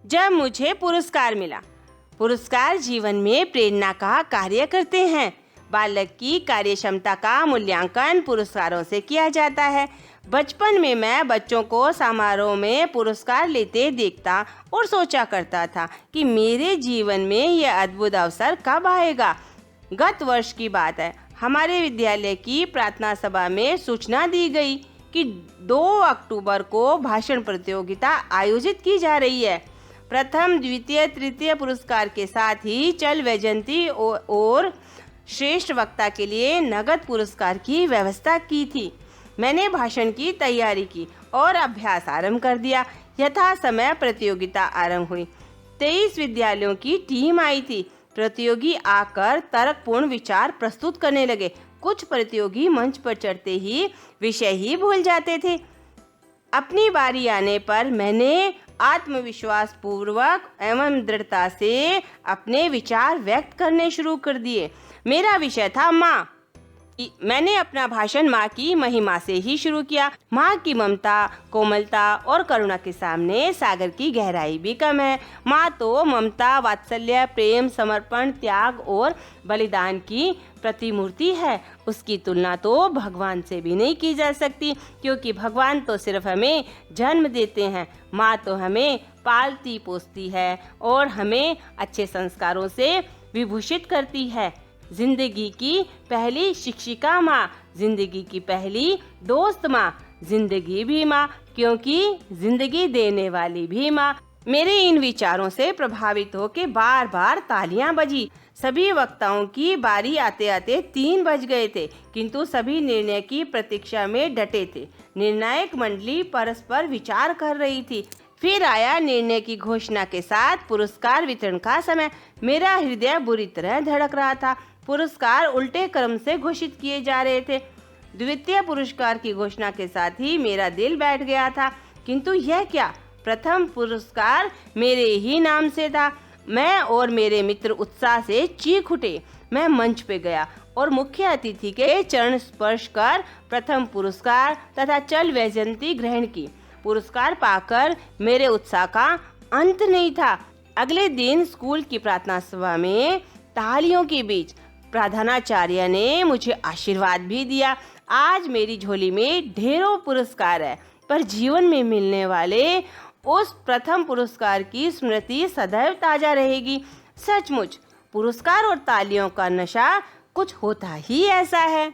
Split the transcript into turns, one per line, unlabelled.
जब मुझे पुरस्कार मिला। पुरस्कार जीवन में प्रेरणा का कार्य करते हैं। बालक की कार्यक्षमता का मूल्यांकन पुरस्कारों से किया जाता है। बचपन में मैं बच्चों को समारोह में पुरस्कार लेते देखता और सोचा करता था कि मेरे जीवन में यह अद्भुत अवसर कब आएगा। गत वर्ष की बात है, हमारे विद्यालय की प्रार्थना सभा में सूचना दी गई कि 2 अक्टूबर को भाषण प्रतियोगिता आयोजित की जा रही है। प्रथम, द्वितीय, तृतीय पुरस्कार के साथ ही चल वैजयंती और श्रेष्ठ वक्ता के लिए नगद पुरस्कार की व्यवस्था की थी। मैंने भाषण की तैयारी की और अभ्यास आरंभ कर दिया। यथा समय प्रतियोगिता आरंभ हुई। 23 विद्यालयों की टीम आई थी। प्रतियोगी आकर तर्कपूर्ण विचार प्रस्तुत करने लगे। कुछ प्रतियोगी मंच पर चढ़ते ही विषय ही भूल जाते थे। अपनी बारी आने पर मैंने आत्मविश्वास पूर्वक एवं दृढ़ता से अपने विचार व्यक्त करने शुरू कर दिए। मेरा विषय था माँ। मैंने अपना भाषण माँ की महिमा से ही शुरू किया। माँ की ममता, कोमलता और करुणा के सामने सागर की गहराई भी कम है। माँ तो ममता, वात्सल्य, प्रेम, समर्पण, त्याग और बलिदान की प्रतिमूर्ति है। उसकी तुलना तो भगवान से भी नहीं की जा सकती, क्योंकि भगवान तो सिर्फ हमें जन्म देते हैं। माँ तो हमें पालती पोसती है और हमें अच्छे संस्कारों से विभूषित करती है। जिंदगी की पहली शिक्षिका माँ, जिंदगी की पहली दोस्त माँ, जिंदगी भी माँ, क्योंकि जिंदगी देने वाली भी माँ। मेरे इन विचारों से प्रभावित होकर बार बार तालियां बजी। सभी वक्ताओं की बारी आते आते 3 बज गए थे, किंतु सभी निर्णय की प्रतीक्षा में डटे थे। निर्णायक मंडली परस्पर विचार कर रही थी। फिर आया निर्णय की घोषणा के साथ पुरस्कार वितरण का समय। मेरा हृदय बुरी तरह धड़क रहा था। पुरस्कार उल्टे क्रम से घोषित किए जा रहे थे। द्वितीय पुरस्कार की घोषणा के साथ ही मेरा दिल बैठ गया था, किंतु यह क्या, प्रथम पुरस्कार मेरे ही नाम से था। मैं और मेरे मित्र उत्साह से चीख उठे। मैं मंच पे गया और मुख्य अतिथि के चरण स्पर्श कर प्रथम पुरस्कार तथा चल वैजयंती ग्रहण की। पुरस्कार पाकर मेरे उत्साह का अंत नहीं था। अगले दिन स्कूल की प्रार्थना सभा में तालियों के बीच प्रधानाचार्य ने मुझे आशीर्वाद भी दिया। आज मेरी झोली में ढेरों पुरस्कार है, पर जीवन में मिलने वाले उस प्रथम पुरस्कार की स्मृति सदैव ताजा रहेगी। सचमुच पुरस्कार और तालियों का नशा कुछ होता ही ऐसा है।